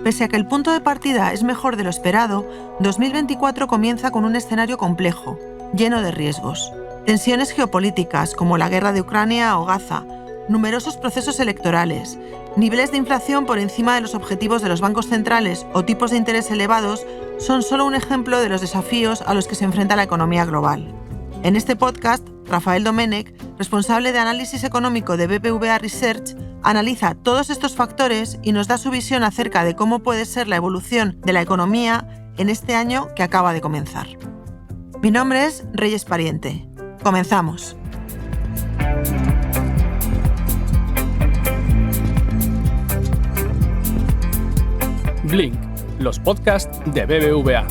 Pese a que el punto de partida es mejor de lo esperado, 2024 comienza con un escenario complejo, lleno de riesgos. Tensiones geopolíticas como la guerra de Ucrania o Gaza, numerosos procesos electorales, niveles de inflación por encima de los objetivos de los bancos centrales o tipos de interés elevados son solo un ejemplo de los desafíos a los que se enfrenta la economía global. En este podcast, Rafael Domènech, responsable de análisis económico de BBVA Research, analiza todos estos factores y nos da su visión acerca de cómo puede ser la evolución de la economía en este año que acaba de comenzar. Mi nombre es Reyes Pariente. Comenzamos. Blink, los podcasts de BBVA.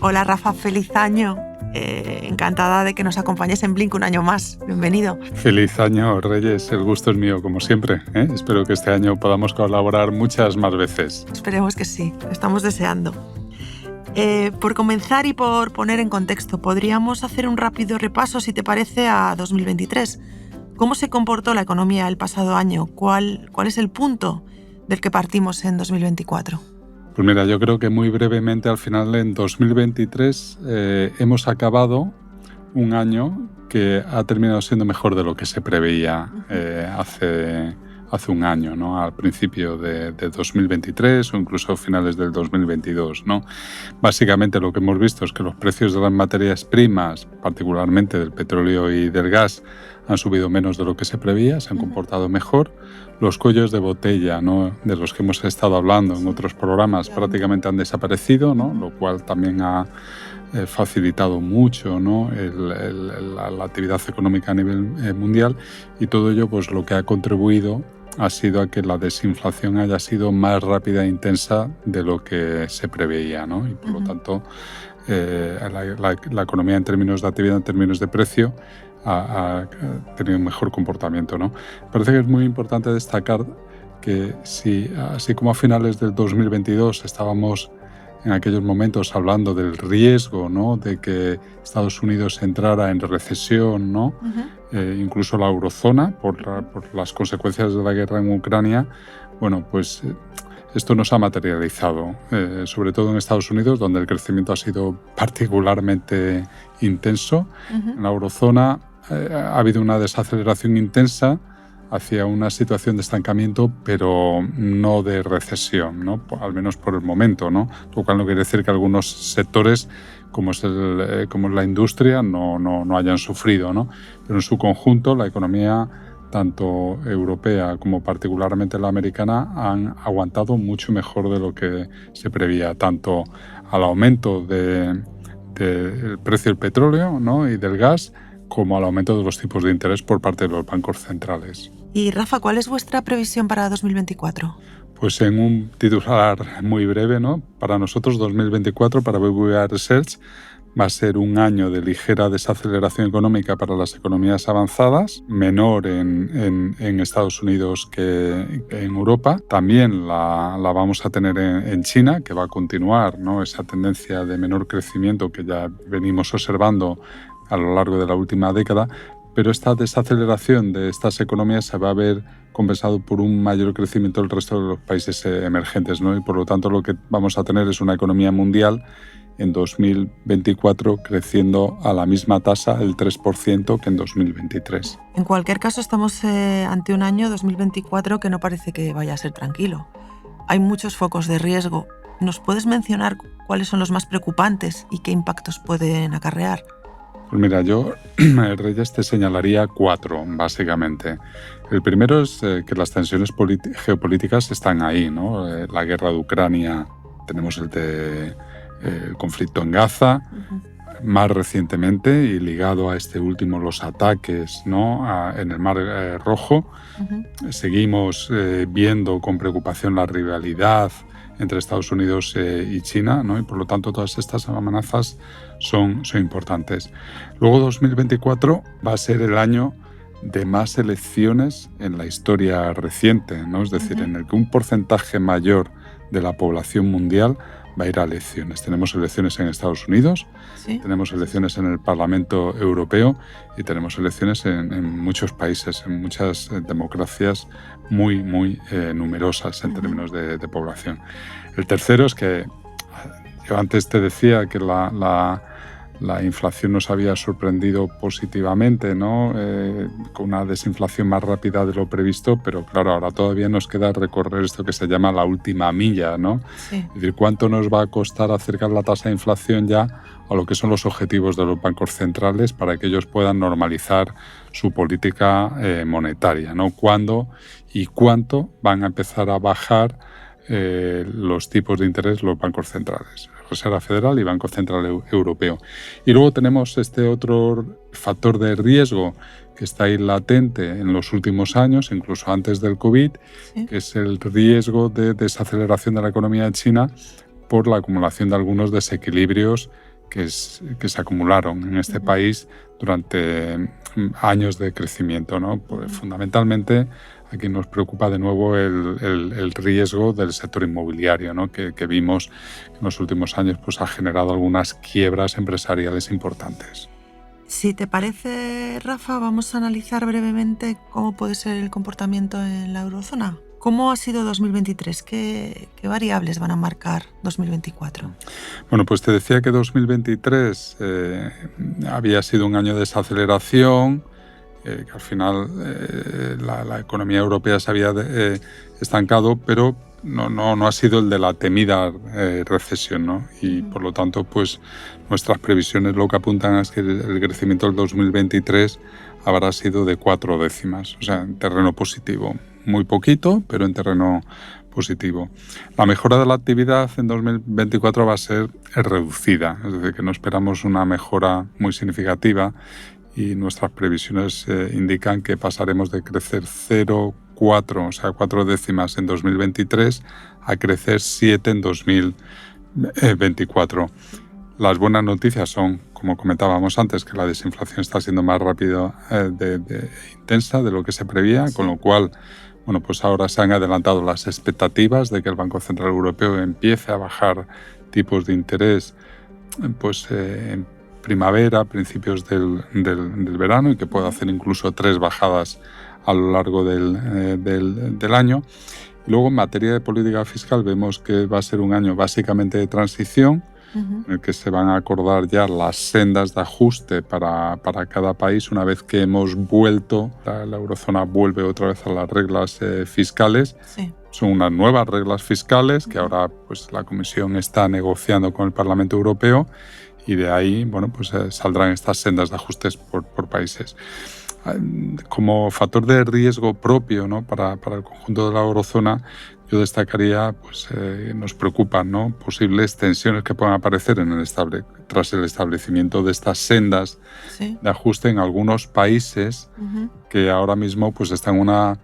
Hola Rafa, feliz año. Encantada de que nos acompañes en Blink un año más. Bienvenido. Feliz año, Reyes. El gusto es mío, como siempre. Espero que este año podamos colaborar muchas más veces. Esperemos que sí, estamos deseando. Por comenzar y por poner en contexto, podríamos hacer un rápido repaso, si te parece, a 2023. ¿Cómo se comportó la economía el pasado año? ¿Cuál es el punto del que partimos en 2024? Pues mira, yo creo que muy brevemente, al final, en 2023 hemos acabado un año que ha terminado siendo mejor de lo que se preveía hace un año, ¿no? Al principio de 2023 o incluso a finales del 2022, ¿no? Básicamente lo que hemos visto es que los precios de las materias primas, particularmente del petróleo y del gas, han subido menos de lo que se preveía, se han comportado mejor. Los cuellos de botella, ¿no?, de los que hemos estado hablando en otros programas, prácticamente han desaparecido, ¿no?, lo cual también ha facilitado mucho, ¿no?, la actividad económica a nivel mundial, y todo ello pues lo que ha contribuido ha sido a que la desinflación haya sido más rápida e intensa de lo que se preveía, ¿no? Y por lo tanto la economía en términos de actividad, en términos de precio, ha tenido un mejor comportamiento, ¿no? Parece que es muy importante destacar que si, así como a finales del 2022 estábamos en aquellos momentos hablando del riesgo, ¿no?, de que Estados Unidos entrara en recesión, ¿no? Incluso la eurozona por las consecuencias de la guerra en Ucrania, bueno, pues esto nos ha materializado, sobre todo en Estados Unidos, donde el crecimiento ha sido particularmente intenso. En la eurozona ha habido una desaceleración intensa hacia una situación de estancamiento, pero no de recesión, ¿no?, al menos por el momento, ¿no? Lo cual no quiere decir que algunos sectores, como es la industria, no hayan sufrido, ¿no? Pero en su conjunto la economía, tanto europea como particularmente la americana, han aguantado mucho mejor de lo que se preveía, tanto al aumento del precio del petróleo, ¿no?, y del gas, como al aumento de los tipos de interés por parte de los bancos centrales. Y Rafa, ¿cuál es vuestra previsión para 2024? Pues en un titular muy breve, ¿no?, para nosotros 2024, para BBVA Research, va a ser un año de ligera desaceleración económica para las economías avanzadas, menor en Estados Unidos que en Europa. También la vamos a tener en China, que va a continuar, ¿no?, esa tendencia de menor crecimiento que ya venimos observando a lo largo de la última década, pero esta desaceleración de estas economías se va a ver compensado por un mayor crecimiento del resto de los países emergentes, ¿no? Y por lo tanto lo que vamos a tener es una economía mundial en 2024 creciendo a la misma tasa, el 3%, que en 2023. En cualquier caso, estamos ante un año 2024 que no parece que vaya a ser tranquilo. Hay muchos focos de riesgo. ¿Nos puedes mencionar cuáles son los más preocupantes y qué impactos pueden acarrear? Pues mira, yo, Reyes, te señalaría 4, básicamente. El primero es que las tensiones geopolíticas están ahí, ¿no? La guerra de Ucrania, tenemos el conflicto en Gaza, más recientemente, y ligado a este último, los ataques, ¿no?, en el Mar Rojo. Seguimos viendo con preocupación la rivalidad entre Estados Unidos y China, ¿no? Y por lo tanto todas estas amenazas son importantes. Luego 2024 va a ser el año de más elecciones en la historia reciente, ¿no? Es decir, en el que un porcentaje mayor de la población mundial va a ir a elecciones. Tenemos elecciones en Estados Unidos, ¿Sí? tenemos elecciones en el Parlamento Europeo y tenemos elecciones en muchos países, en muchas democracias muy, muy numerosas en términos de población. El tercero es que yo antes te decía que la inflación nos había sorprendido positivamente, ¿no? Con una desinflación más rápida de lo previsto, pero claro, ahora todavía nos queda recorrer esto que se llama la última milla, ¿no? Sí. Es decir, ¿cuánto nos va a costar acercar la tasa de inflación ya a lo que son los objetivos de los bancos centrales para que ellos puedan normalizar su política monetaria, ¿no? ¿Cuándo y cuánto van a empezar a bajar los tipos de interés los bancos centrales? Reserva Federal y Banco Central Europeo. Y luego tenemos este otro factor de riesgo que está ahí latente en los últimos años, incluso antes del COVID, ¿Sí? que es el riesgo de desaceleración de la economía de China por la acumulación de algunos desequilibrios que se acumularon en este país durante años de crecimiento, ¿no? Pues, fundamentalmente, aquí nos preocupa de nuevo el riesgo del sector inmobiliario, ¿no? que vimos en los últimos años pues, ha generado algunas quiebras empresariales importantes. Si te parece, Rafa, vamos a analizar brevemente cómo puede ser el comportamiento en la eurozona. ¿Cómo ha sido 2023? ¿Qué variables van a marcar 2024? Bueno, pues te decía que 2023 había sido un año de desaceleración, que al final la economía europea se había estancado, pero no ha sido el de la temida recesión, ¿no? Y por lo tanto, pues nuestras previsiones lo que apuntan es que el crecimiento del 2023 habrá sido de 4 décimas, o sea, en terreno positivo. Muy poquito, pero en terreno positivo. La mejora de la actividad en 2024 va a ser reducida, es decir, que no esperamos una mejora muy significativa y nuestras previsiones indican que pasaremos de crecer 0,4, o sea, 4 décimas en 2023 a crecer 7 en 2024. Las buenas noticias son, como comentábamos antes, que la desinflación está siendo más rápida intensa de lo que se prevía, con lo cual, bueno, pues ahora se han adelantado las expectativas de que el Banco Central Europeo empiece a bajar tipos de interés pues, en primavera, principios del verano, y que pueda hacer incluso 3 bajadas a lo largo del año. Y luego, en materia de política fiscal, vemos que va a ser un año básicamente de transición, en el que se van a acordar ya las sendas de ajuste para cada país una vez que hemos vuelto, la eurozona vuelve otra vez a las reglas fiscales. Sí. Son unas nuevas reglas fiscales que ahora pues, la Comisión está negociando con el Parlamento Europeo y de ahí bueno, pues, saldrán estas sendas de ajustes por países. Como factor de riesgo propio, ¿no? para el conjunto de la eurozona, yo destacaría, pues nos preocupan, ¿no? Posibles tensiones que puedan aparecer tras el establecimiento de estas sendas Sí. de ajuste en algunos países que ahora mismo pues, están en una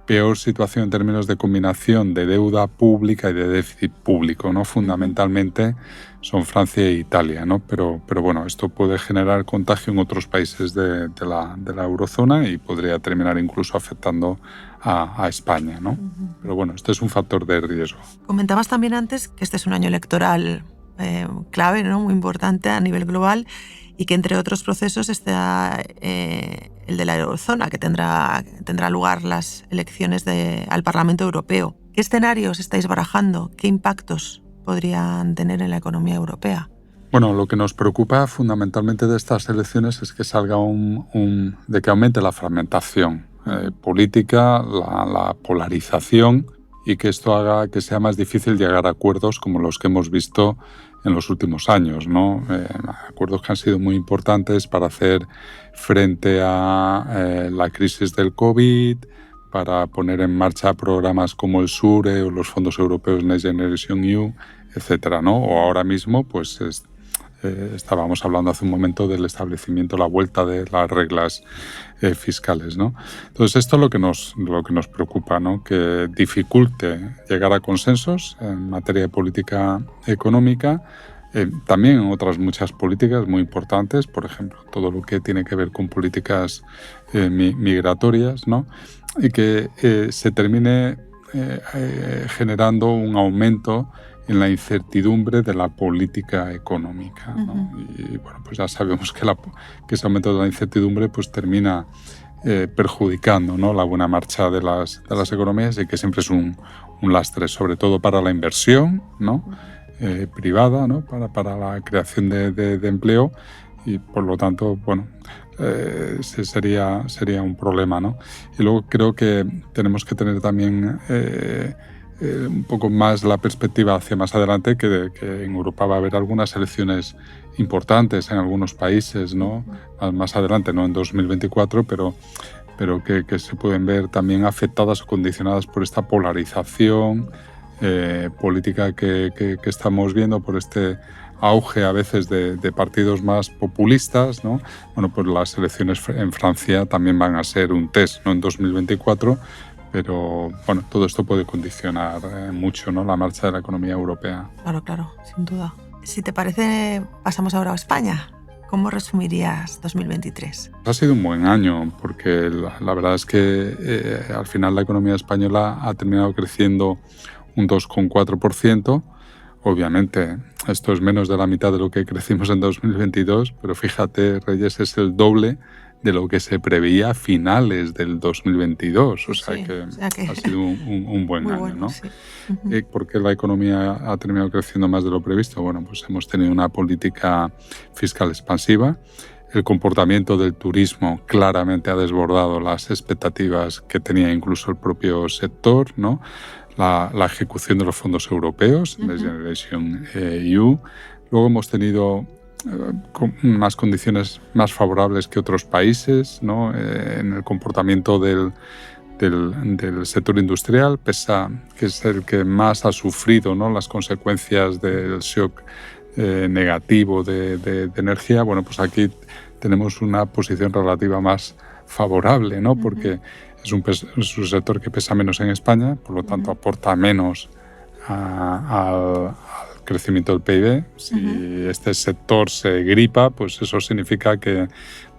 peor situación en términos de combinación de deuda pública y de déficit público, ¿no? Fundamentalmente son Francia e Italia, ¿no? Pero bueno, esto puede generar contagio en otros países de la eurozona y podría terminar incluso afectando a España, ¿no? Pero bueno, este es un factor de riesgo. Comentabas también antes que este es un año electoral clave, ¿no? Muy importante a nivel global, y que entre otros procesos está el de la eurozona, que tendrá lugar las elecciones al Parlamento Europeo. ¿Qué escenarios estáis barajando? ¿Qué impactos podrían tener en la economía europea? Bueno, lo que nos preocupa fundamentalmente de estas elecciones es que salga de que aumente la fragmentación política, la polarización, y que esto haga que sea más difícil llegar a acuerdos como los que hemos visto en los últimos años, ¿no? Acuerdos que han sido muy importantes para hacer frente a la crisis del COVID, para poner en marcha programas como el SURE o los fondos europeos Next Generation EU, etcétera, ¿no? O ahora mismo, pues estábamos hablando hace un momento del establecimiento, la vuelta de las reglas fiscales, ¿no? Entonces esto es lo que nos preocupa, ¿no? Que dificulte llegar a consensos en materia de política económica, también en otras muchas políticas muy importantes, por ejemplo, todo lo que tiene que ver con políticas migratorias, ¿no? Y que se termine generando un aumento en la incertidumbre de la política económica, ¿no? Y bueno, pues ya sabemos que ese aumento de la incertidumbre pues termina perjudicando, ¿no?, la buena marcha de las economías, y que siempre es un lastre, sobre todo para la inversión, ¿no?, privada, ¿no?, para la creación de empleo, y por lo tanto, bueno, sería un problema, ¿no? Y luego creo que tenemos que tener también un poco más la perspectiva hacia más adelante, que en Europa va a haber algunas elecciones importantes en algunos países, ¿no? Más adelante, no en 2024, pero que se pueden ver también afectadas o condicionadas por esta polarización política que estamos viendo, por este auge a veces de partidos más populistas, ¿no? Bueno, pues las elecciones en Francia también van a ser un test, no en 2024, pero bueno, todo esto puede condicionar mucho, ¿no?, la marcha de la economía europea. Claro, sin duda. Si te parece, pasamos ahora a España. ¿Cómo resumirías 2023? Ha sido un buen año, porque la verdad es que al final la economía española ha terminado creciendo un 2,4%. Obviamente, esto es menos de la mitad de lo que crecimos en 2022, pero fíjate, Reyes, es el doble de lo que se preveía a finales del 2022. O sea que ha sido un buen año, bueno, ¿no? Sí. ¿Por qué la economía ha terminado creciendo más de lo previsto? Bueno, pues hemos tenido una política fiscal expansiva. El comportamiento del turismo claramente ha desbordado las expectativas que tenía incluso el propio sector, ¿no? La ejecución de los fondos europeos, Next Generation EU. Luego hemos tenido unas condiciones más favorables que otros países, ¿no?, en el comportamiento del sector industrial, pese a que es el que más ha sufrido, ¿no?, las consecuencias del shock negativo de energía. Bueno, pues aquí tenemos una posición relativa más favorable, ¿no?, porque es un sector que pesa menos en España, por lo tanto aporta menos al crecimiento del PIB. Si este sector se gripa, pues eso significa que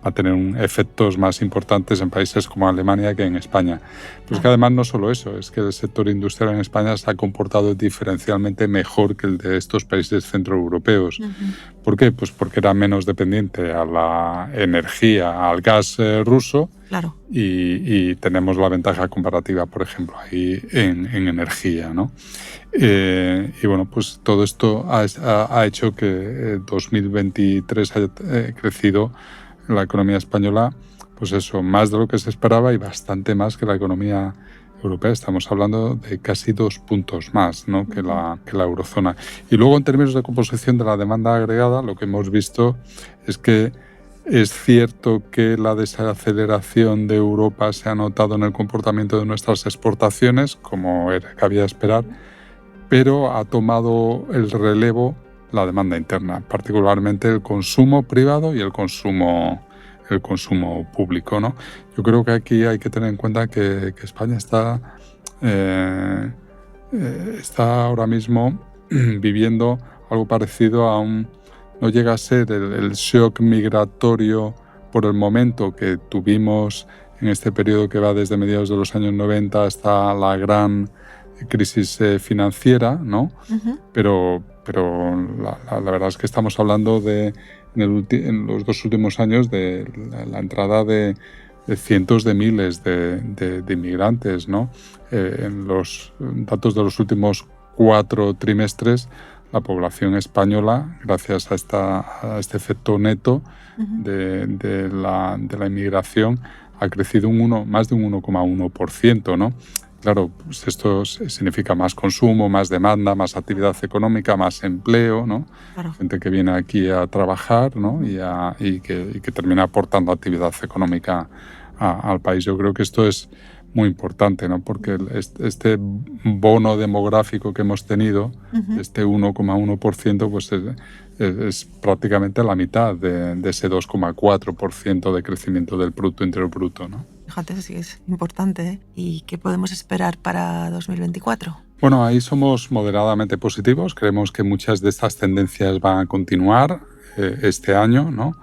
va a tener efectos más importantes en países como Alemania que en España. Pues que además no solo eso, es que el sector industrial en España se ha comportado diferencialmente mejor que el de estos países centroeuropeos. ¿Por qué? Pues porque era menos dependiente a la energía, al gas ruso. Claro. Y tenemos la ventaja comparativa, por ejemplo, ahí en energía, ¿no? Y bueno, pues todo esto ha hecho que 2023 haya crecido la economía española, pues eso, más de lo que se esperaba y bastante más que la economía europea. Estamos hablando de casi 2 puntos más, ¿no?, que la eurozona. Y luego, en términos de composición de la demanda agregada, lo que hemos visto es que es cierto que la desaceleración de Europa se ha notado en el comportamiento de nuestras exportaciones, como cabía esperar, pero ha tomado el relevo la demanda interna, particularmente el consumo privado y el consumo público, ¿no? Yo creo que aquí hay que tener en cuenta que España está ahora mismo viviendo algo parecido a no llega a ser el shock migratorio por el momento que tuvimos en este periodo que va desde mediados de los años 90 hasta la gran crisis financiera, ¿no? Pero la verdad es que estamos hablando en los 2 últimos años de la entrada de cientos de miles de inmigrantes, ¿no? En los datos de los últimos 4 trimestres, la población española, gracias a este efecto neto de la inmigración, ha crecido más de un 1,1%, ¿no? Claro, pues esto significa más consumo, más demanda, más actividad económica, más empleo, ¿no? Claro. Gente que viene aquí a trabajar, ¿no? y que termina aportando actividad económica al país. Yo creo que esto es muy importante, ¿no? Porque este bono demográfico que hemos tenido, este 1,1%, pues es prácticamente la mitad de ese 2,4% de crecimiento del Producto Interior Bruto, ¿no? Fíjate, sí es importante, ¿eh? ¿Y qué podemos esperar para 2024? Bueno, ahí somos moderadamente positivos. Creemos que muchas de estas tendencias van a continuar este año, ¿no?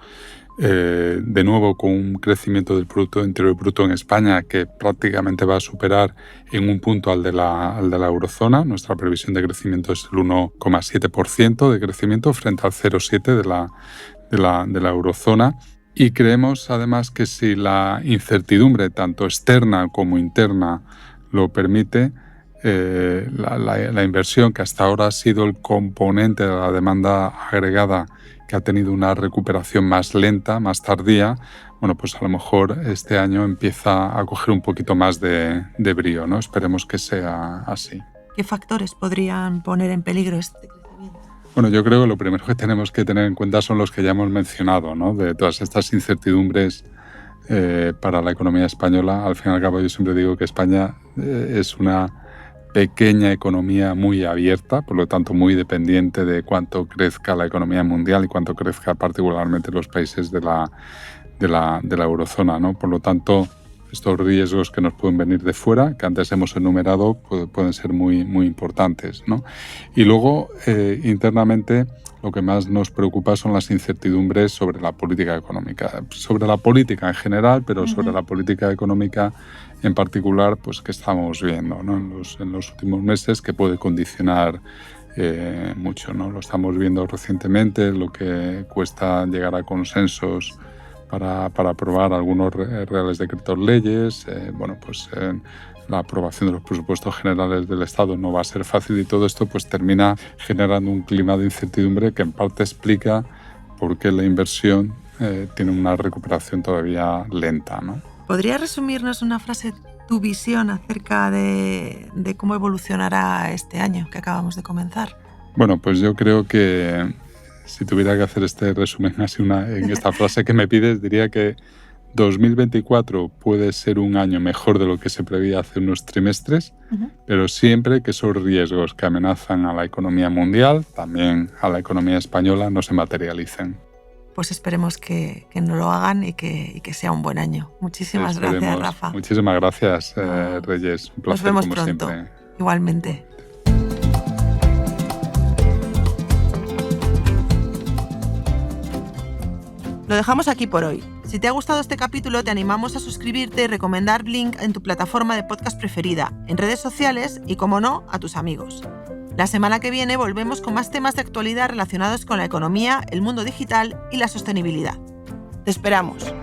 de nuevo con un crecimiento del Producto Interior Bruto en España que prácticamente va a superar en un punto al de la eurozona. Nuestra previsión de crecimiento es el 1,7% de crecimiento frente al 0,7% de la eurozona. Y creemos además que si la incertidumbre tanto externa como interna lo permite, la inversión, que hasta ahora ha sido el componente de la demanda agregada que ha tenido una recuperación más lenta, más tardía, bueno, pues a lo mejor este año empieza a coger un poquito más de brío, ¿no? Esperemos que sea así. ¿Qué factores podrían poner en peligro este crecimiento? Bueno, yo creo que lo primero que tenemos que tener en cuenta son los que ya hemos mencionado, ¿no? De todas estas incertidumbres para la economía española. Al fin y al cabo, yo siempre digo que España es una pequeña economía muy abierta, por lo tanto muy dependiente de cuánto crezca la economía mundial y cuánto crezca particularmente los países de la eurozona, ¿no? Por lo tanto, estos riesgos que nos pueden venir de fuera, que antes hemos enumerado, pueden ser muy, muy importantes, ¿no? Y luego, internamente, lo que más nos preocupa son las incertidumbres sobre la política económica, sobre la política en general, pero sobre la política económica en particular, pues que estamos viendo, ¿no? en los últimos meses, que puede condicionar mucho, ¿no? Lo estamos viendo recientemente, lo que cuesta llegar a consensos para aprobar algunos reales decretos leyes. La aprobación de los presupuestos generales del Estado no va a ser fácil, y todo esto pues termina generando un clima de incertidumbre que en parte explica por qué la inversión tiene una recuperación todavía lenta, ¿no? ¿Podrías resumirnos una frase tu visión acerca de cómo evolucionará este año que acabamos de comenzar? Bueno, pues yo creo que si tuviera que hacer este resumen así en esta frase que me pides, diría que 2024 puede ser un año mejor de lo que se preveía hace unos trimestres, pero siempre que esos riesgos que amenazan a la economía mundial, también a la economía española, no se materialicen. Pues esperemos que no lo hagan y que sea un buen año. Muchísimas gracias, Rafa. Muchísimas gracias, Reyes. Un placer, nos vemos como pronto. Siempre. Igualmente. Lo dejamos aquí por hoy. Si te ha gustado este capítulo, te animamos a suscribirte y recomendar Blink en tu plataforma de podcast preferida, en redes sociales y, como no, a tus amigos. La semana que viene volvemos con más temas de actualidad relacionados con la economía, el mundo digital y la sostenibilidad. ¡Te esperamos!